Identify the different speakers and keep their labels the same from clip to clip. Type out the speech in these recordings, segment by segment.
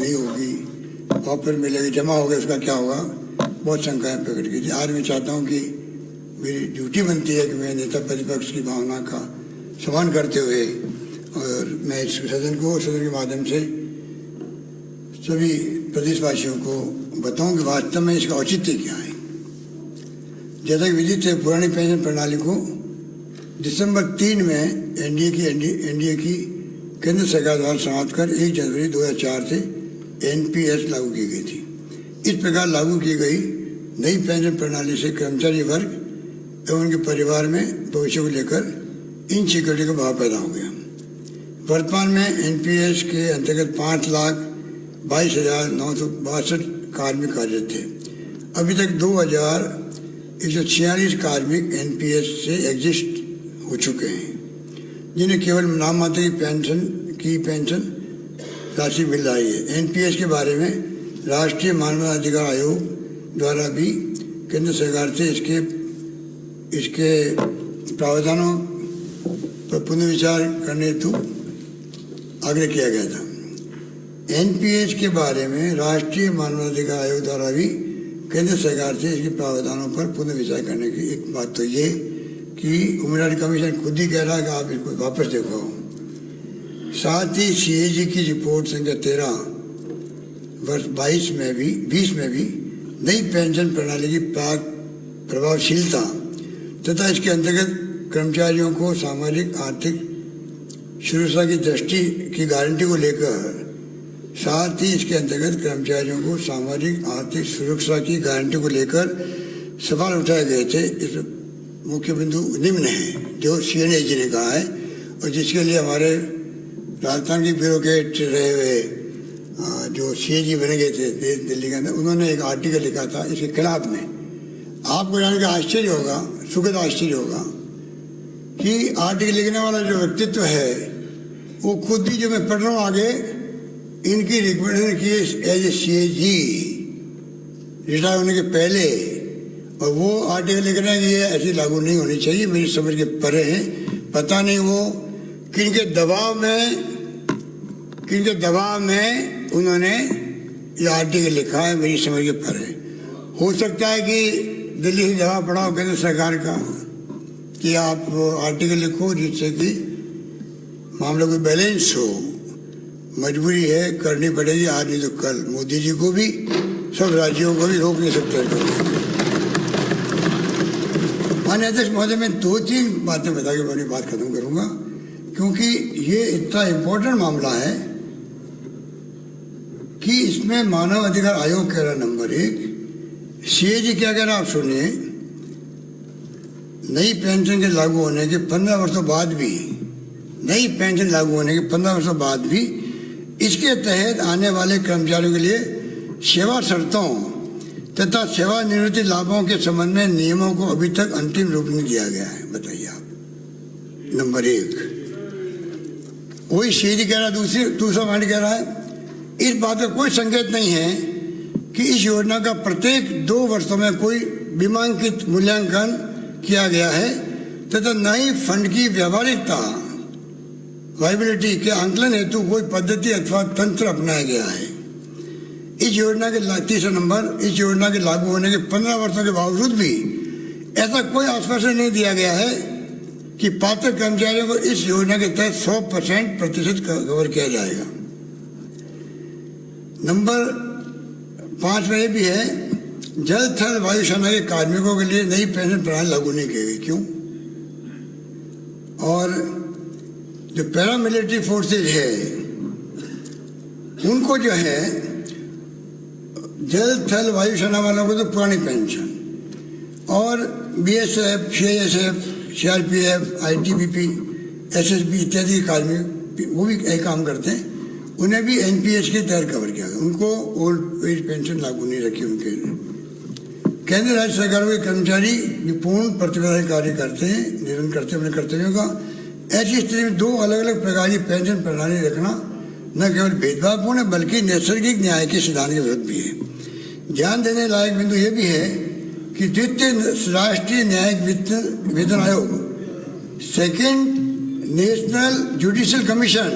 Speaker 1: नहीं होगी, वापस मिलेगी, जमा होगा, उसका क्या होगा, बहुत शंकाएं प्रकट की थी। आज मैं चाहता हूँ कि मेरी ड्यूटी बनती है कि मैं नेता प्रतिपक्ष की भावना का सम्मान करते हुए और मैं इस सदन को, सदन के माध्यम से सभी प्रदेशवासियों को बताऊं कि वास्तव में इसका औचित्य क्या है। जैसा कि विदित है, पुरानी पेंशन प्रणाली को दिसंबर 3 में एनडीए की केंद्र सरकार द्वारा समाप्त कर 1 जनवरी 2004 से एनपीएस लागू की गई थी। इस प्रकार लागू की गई नई पेंशन प्रणाली से कर्मचारी वर्ग एवं उनके परिवार में भविष्य को लेकर इनसिक्योरिटी का भाव पैदा हो गया। वर्तमान में एनपीएस के अंतर्गत 5,22,962 कार्मिक कार्यरत थे। अभी तक 2,146 कार्मिक एनपीएस से एग्जिस्ट हो चुके हैं, जिन्हें केवल नाम मात्र की पेंशन राशि मिल रही है। एनपीएस के बारे में राष्ट्रीय मानवाधिकार आयोग द्वारा भी केंद्र सरकार से इसके प्रावधानों पर पुनर्विचार करने हेतु आग्रह किया गया था। एनपीएस के बारे में राष्ट्रीय मानवाधिकार आयोग द्वारा भी केंद्र सरकार से इसके प्रावधानों पर पुनर्विचार करने की एक बात तो ये कि उम्मीदवार कमीशन खुद ही कह रहा है कि आप इसको वापस देखो। साथ ही सीएजी की रिपोर्ट संख्या 13 वर्ष 20 में भी नई पेंशन प्रणाली की प्रभावशीलता तथा इसके अंतर्गत कर्मचारियों को सामाजिक आर्थिक सुरक्षा की दृष्टि की गारंटी को लेकर, साथ ही इसके अंतर्गत कर्मचारियों को सामाजिक आर्थिक सुरक्षा की गारंटी को लेकर सवाल उठाए गए थे। इस मुख्य बिंदु निम्न है जो सीएनएजी ने कहा है और जिसके लिए हमारे राजस्थान के ब्यूरोक्रेट रहे हुए जो सीएजी बने गए थे दिल्ली के अंदर, उन्होंने एक आर्टिकल लिखा था इसके खिलाफ में। आपको जान के आश्चर्य होगा, सुखद आश्चर्य होगा कि आर्टिकल लिखने वाला जो व्यक्तित्व है वो खुद ही, जो मैं पढ़ रहा हूँ आगे, इनकी रिकमेंडेशन की एज ए सीएजी रिटायर होने के पहले, और वो आर्टिकल लिख रहे हैं कि ये ऐसी लागू नहीं होनी चाहिए, मेरी समझ के परे हैं। पता नहीं वो किनके दबाव में उन्होंने ये आर्टिकल लिखा है, मेरी समझ के परे। हो सकता है कि दिल्ली से दबाव पड़ा हो केंद्र सरकार का कि आप आर्टिकल लिखो जिससे कि मामला को बैलेंस हो। मजबूरी है, करनी पड़ेगी, आज नहीं तो कल। मोदी जी को भी, सब राज्यों को भी रोक नहीं सकते। माननीय अध्यक्ष महोदय, मैं 2-3 बातें बता के अपनी बात खत्म करूंगा, क्योंकि ये इतना इम्पोर्टेंट मामला है कि इसमें मानव अधिकार आयोग कह रहा नंबर 1, सीएजी क्या कह रहा आप सुनिए। नई पेंशन के लागू होने के 15 वर्षों बाद भी, नई पेंशन लागू होने के 15 वर्षों बाद भी इसके तहत आने वाले कर्मचारियों के लिए सेवा शर्तों तथा सेवानिवृत्ति लाभों के संबंध में नियमों को अभी तक अंतिम रूप नहीं दिया गया है। बताइए आप, नंबर 1। वही सीएजी कह रहा, दूसरा पॉइंट कह रहा है इस बात का कोई संकेत नहीं है कि इस योजना का प्रत्येक 2 वर्षों में कोई बीमांकित मूल्यांकन किया गया है तथा न ही फंड की व्यावहारिकता वायबिलिटी के आंकलन हेतु कोई पद्धति अथवा तंत्र अपनाया गया है। इस योजना के तीसरा नंबर, इस योजना के लागू होने के 15 वर्षों के बावजूद भी ऐसा कोई आश्वासन नहीं दिया गया है कि पात्र कर्मचारियों को इस योजना के तहत 100% कवर किया जाएगा। नंबर 5 में ये भी है, जल थल वायु सेना के कार्मिकों के लिए नई पेंशन प्रणाली लागू नहीं की गई। क्यों? और जो पैरामिलिट्री फोर्सेज है उनको जो है जल थल वायु सेना वालों को तो पुरानी पेंशन, और BSF, CISF, CRPF, ITBP, SSB इत्यादि कार्मिक वो भी यही काम करते हैं, उन्हें भी एनपीएस के तहत कवर किया गया। उनको ओल्ड एज पेंशन लागू नहीं रखी उनके लिए। केंद्र राज्य सरकारों के कर्मचारी जो पूर्ण प्रतिबद्धता कार्य करते हैं, निर्वहन करते हैं अपने कर्तव्यों का, ऐसी स्थिति में 2 अलग अलग प्रकार की पेंशन प्रणाली रखना न केवल भेदभावपूर्ण है बल्कि नैसर्गिक न्याय के सिद्धांत के विरुद्ध भी है। ध्यान देने लायक बिंदु यह भी है कि द्वितीय राष्ट्रीय न्यायिक वेतन आयोग, सेकेंड नेशनल जुडिशियल कमीशन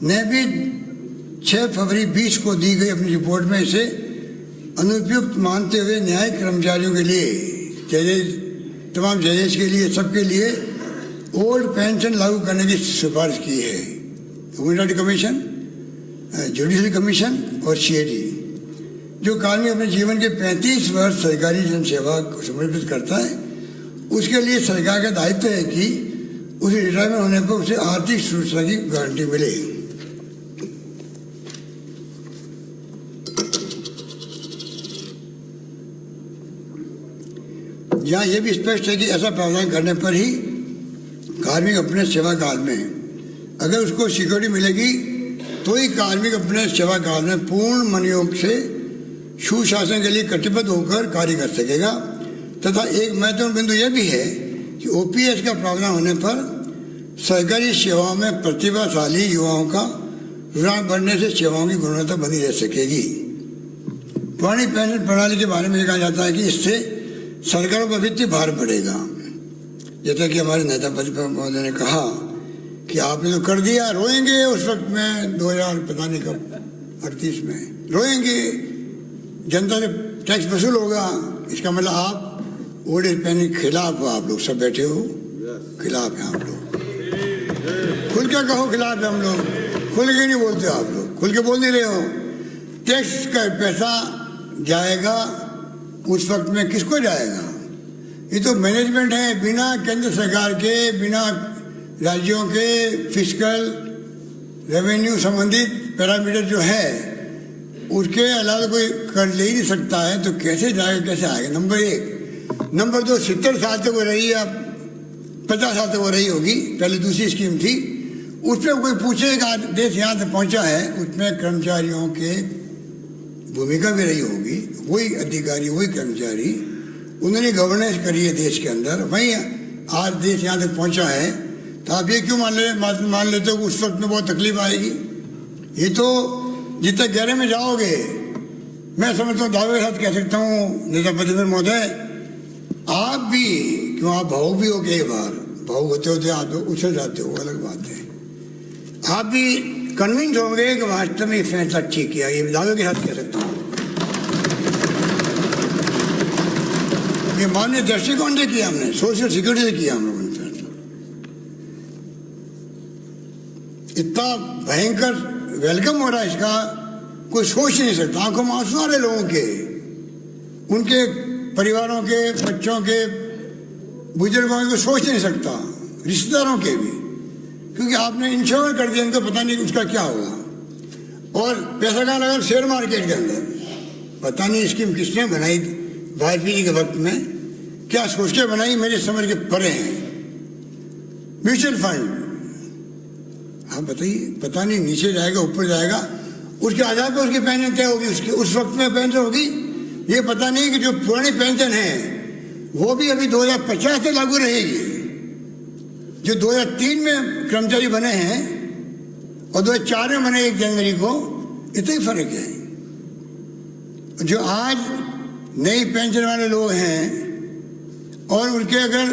Speaker 1: ने भी 6 फरवरी 20 को दी गई अपनी रिपोर्ट में इसे अनुपयुक्त मानते हुए न्यायिक कर्मचारियों के लिए, जजेस, तमाम जजेस के लिए, सबके लिए ओल्ड पेंशन लागू करने की सिफारिश की है। ह्यूमन कमीशन, जुडिशरी कमीशन और सीएडी। जो कार्मिक अपने जीवन के 35 वर्ष सरकारी जनसेवा को समर्पित करता है, उसके लिए सरकार का दायित्व है कि उसे रिटायरमेंट होने पर उसे आर्थिक सुरक्षा की गारंटी मिले। यहाँ यह भी स्पष्ट है कि ऐसा प्रावधान करने पर ही कार्मिक अपने सेवा काल में, अगर उसको सिक्योरिटी मिलेगी तो ही कार्मिक अपने सेवा काल में पूर्ण मनोयोग से सुशासन के लिए कटिबद्ध होकर कार्य कर सकेगा। तथा एक महत्वपूर्ण बिंदु यह भी है कि ओपीएस का प्रावधान होने पर सरकारी सेवाओं में प्रतिभाशाली युवाओं का रुझान बढ़ने से सेवाओं की गुणवत्ता बनी रह सकेगी। पुरानी पेंशन प्रणाली के बारे में कहा जाता है कि इससे सरकारों पर वित्तीय भार पड़ेगा। जैसा कि हमारे नेता प्रतिपक्ष महोदय ने कहा कि आपने तो कर दिया, रोएंगे उस वक्त में 2000 पता नहीं कब 38 में रोएंगे, जनता से टैक्स वसूल होगा। इसका मतलब आप ओल्ड एज पेंशन के खिलाफ हो, आप लोग सब बैठे हो, खिलाफ हैं आप लोग। खुल के कहो खिलाफ है हम लोग, खुल के नहीं बोलते आप लोग, खुल के बोल नहीं रहे हो। टैक्स का पैसा जाएगा उस वक्त में किसको जाएगा? ये तो मैनेजमेंट है, बिना केंद्र सरकार के, बिना राज्यों के फिस्कल रेवेन्यू संबंधित पैरामीटर जो है उसके अलावा कोई कर ले ही नहीं सकता है, तो कैसे जाएगा, कैसे आएगा? नंबर 1। नंबर 2, 70 साल तक वो रही है, अब 50 साल तक वो रही होगी, पहले दूसरी स्कीम थी, उसमें कोई पूछेगा देश यहाँ तक पहुँचा है, उसमें कर्मचारियों के भूमिका भी रही होगी, वही अधिकारी, वही कर्मचारी, उन्होंने गवर्नेंस करी है देश के अंदर, वहीं आज देश यहाँ तक पहुँचा है। तो आप ये क्यों मान लेते हो कि उस वक्त में बहुत तकलीफ आएगी? ये तो जितने गहरे में जाओगे, मैं समझता हूँ, दावे के साथ कह सकता हूँ नेता प्रतिपक्ष महोदय, आप भी क्यों, आप भावुक भी हो, कई बार भावुक होते होते आप लोग उछल जाते हो, अलग बात है, आप भी कन्विंस होंगे कि वास्तव में फैसला ठीक किया, ये दावे के साथ कह सकता हूँ। ये मानवीय दृष्टिकोण से किया हमने, सोशल सिक्योरिटी से किया हम लोगों ने फैसला। इतना भयंकर वेलकम हो रहा है इसका, कोई सोच नहीं सकता। आंखों में आंसू आ रहे लोगों के, उनके परिवारों के, बच्चों के, बुजुर्गों को सोच नहीं सकता, रिश्तेदारों के भी, क्योंकि आपने इंश्योर कर दिया, इनको पता नहीं उसका क्या होगा। और पैसा कहाँ लगा? शेयर मार्केट के अंदर। पता नहीं स्कीम किसने बनाई वाजपेयी जी के वक्त में, क्या सोच के बनाई, मेरे समझ के परे हैं। म्यूचुअल फंड, आप बताइए, पता नहीं नीचे जाएगा ऊपर जाएगा, उसके आधार पर उसकी पेंशन तय होगी, उसके उस वक्त में पेंशन होगी। ये पता नहीं कि जो पुरानी पेंशन है वो भी अभी 2050 से लागू रहेगी। जो 2003 में कर्मचारी बने हैं और 2004 में बने 1 जनवरी को, इतना ही फर्क है। जो आज नई पेंशन वाले लोग हैं और उनके अगर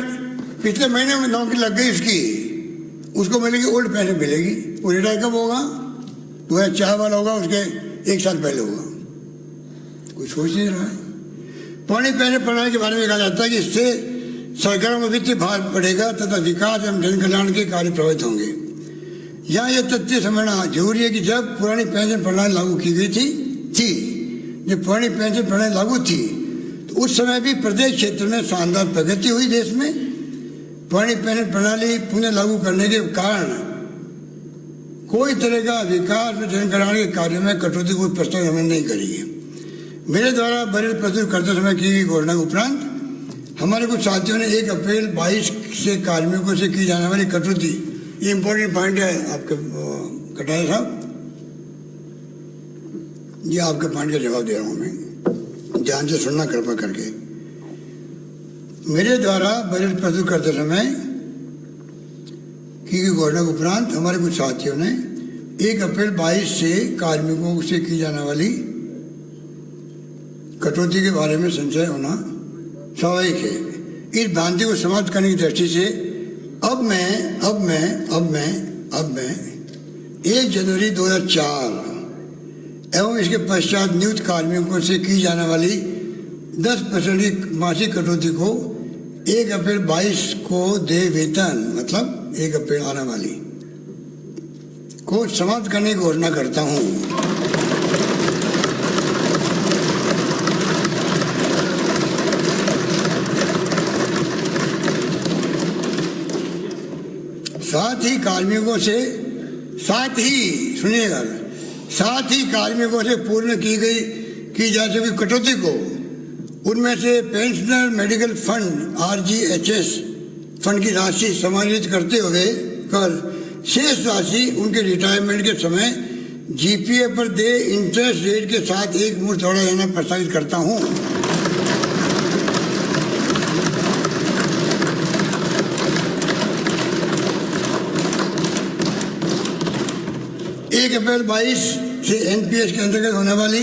Speaker 1: पिछले महीने में नौकरी लग गई उसकी, उसको मिलेगी ओल्ड पेंशन मिलेगी। वो रिटायर कब होगा? 2004 वाला होगा, उसके 1 साल पहले होगा। कोई सोच नहीं रहा है। पुरानी पेंशन प्रणाली के बारे में कहा जाता है कि इससे सरकारों में वित्तीय भार पड़ेगा तथा विकास एवं जन कल्याण के कार्य प्रभावित होंगे। यहाँ यह तथ्य समझना जरूरी है कि जब पुरानी पेंशन प्रणाली लागू की गई थी जब पुरानी पेंशन प्रणाली लागू थी तो उस समय भी प्रत्येक क्षेत्र में शानदार प्रगति हुई देश में। पुरानी पेंशन प्रणाली पुनः लागू करने के कारण कोई तरह का विकास और जन कल्याण के कार्य में कटौती कोई प्रस्ताव हमें नहीं करी है। मेरे द्वारा बजट प्रस्तुत करते समय की गई घोषणा के उपरांत हमारे कुछ साथियों ने 1 अप्रैल 22 से कार्मिकों से की जाने वाली कटौती, ये इंपॉर्टेंट पॉइंट है आपके कटारिया साहब, ये आपके पॉइंट का जवाब दे रहा हूँ मैं, ध्यान से सुनना कृपा करके। मेरे द्वारा बजट प्रस्तुत करते समय की गई घोषणा के उपरांत हमारे कुछ साथियों ने 1 अप्रैल 22 से कार्मिकों से की जाने वाली कटौती के बारे में संशय होना स्वाभाविक है। इस भ्रांति को समाप्त करने की दृष्टि से अब मैं 1 जनवरी 2004 एवं इसके पश्चात नियुक्त कार्मिकों से की जाने वाली 10% की मासिक कटौती को 1 अप्रैल 22 को दे वेतन, मतलब 1 अप्रैल आने वाली को समाप्त करने की घोषणा करता हूं। साथ ही कार्मिकों से पूर्ण की जा चुकी कटौती को, उनमें से pensioner medical fund RGHS fund की राशि समायोजित करते हुए कर शेष राशि उनके रिटायरमेंट के समय GPA पर दे इंटरेस्ट रेट के साथ एक मुश्त दौड़ा देना प्रस्तावित करता हूं। अप्रैल 22 से NPS के अंतर्गत होने वाली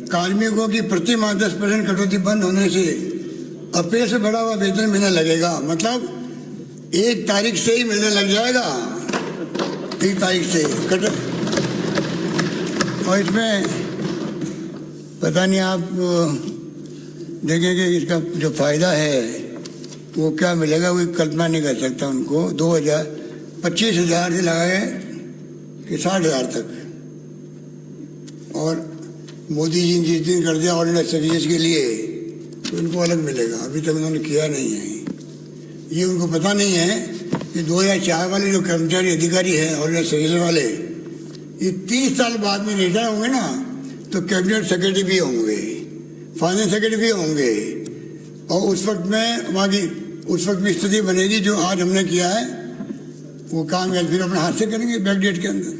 Speaker 1: कार्मिकों की प्रति माह 10% कटौती बंद होने से अप्रैल से बढ़ा हुआ वेतन मिलने लगेगा, मतलब 1 तारीख से ही मिलने लग जाएगा, 1 तारीख से और इसमें पता नहीं आप देखेंगे इसका जो फायदा है वो क्या मिलेगा, वो कल्पना नहीं कर सकता। उनको 25,000 से लगाए कि 60,000 तक, और मोदी जी ने जिस दिन कर दिया ऑल इंडिया सर्विसेज के लिए तो उनको अलग मिलेगा। अभी तक उन्होंने किया नहीं है, ये उनको पता नहीं है कि 2004 वाले जो कर्मचारी अधिकारी हैं ऑल इंडिया सर्विसेज वाले, ये 30 साल बाद में रिटायर होंगे ना तो कैबिनेट सेक्रेटरी भी होंगे, फाइनेंस सेक्रेटरी भी होंगे, और उस वक्त में स्थिति बनेगी जो आज हमने किया है वो काम या फिर अपने हाथ से करेंगे बैक डेट के अंदर।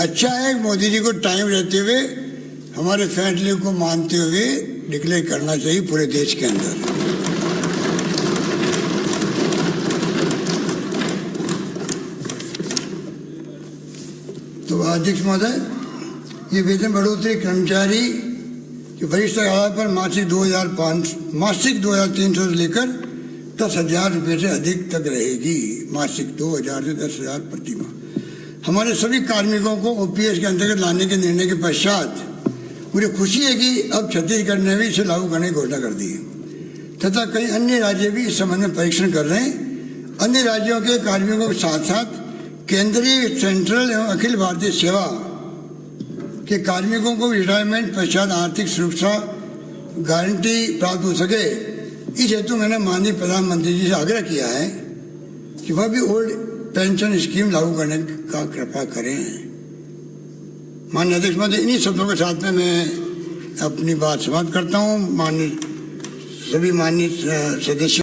Speaker 1: अच्छा है मोदी जी को टाइम रहते हुए हमारे फैसले को मानते हुए डिक्लेयर करना चाहिए पूरे देश के अंदर। तो अध्यक्ष महोदय, ये वेतन बढ़ोतरी कर्मचारी की वरिष्ठ आधार पर मासिक 2,300 से लेकर 10,000 रुपये से अधिक तक रहेगी। मासिक 2,000 से 10,000 प्रति माह। हमारे सभी कार्मिकों को OPS के अंतर्गत लाने के निर्णय के पश्चात मुझे खुशी है कि अब छत्तीसगढ़ ने भी इसे लागू करने की घोषणा कर दी है तथा कई अन्य राज्य भी इस संबंध में परीक्षण कर रहे हैं। अन्य राज्यों के कार्मिकों के साथ साथ केंद्रीय, सेंट्रल एवं अखिल भारतीय सेवा के कार्मिकों को रिटायरमेंट पश्चात आर्थिक सुरक्षा गारंटी प्राप्त हो सके, इस हेतु मैंने माननीय प्रधानमंत्री जी से आग्रह किया है कि वह भी ओल्ड पेंशन स्कीम लागू करने का कृपा करें। माननीय अध्यक्ष महोदय, इन्हीं शब्दों के साथ में मैं अपनी बात समाप्त करता हूँ। सभी माननीय सदस्य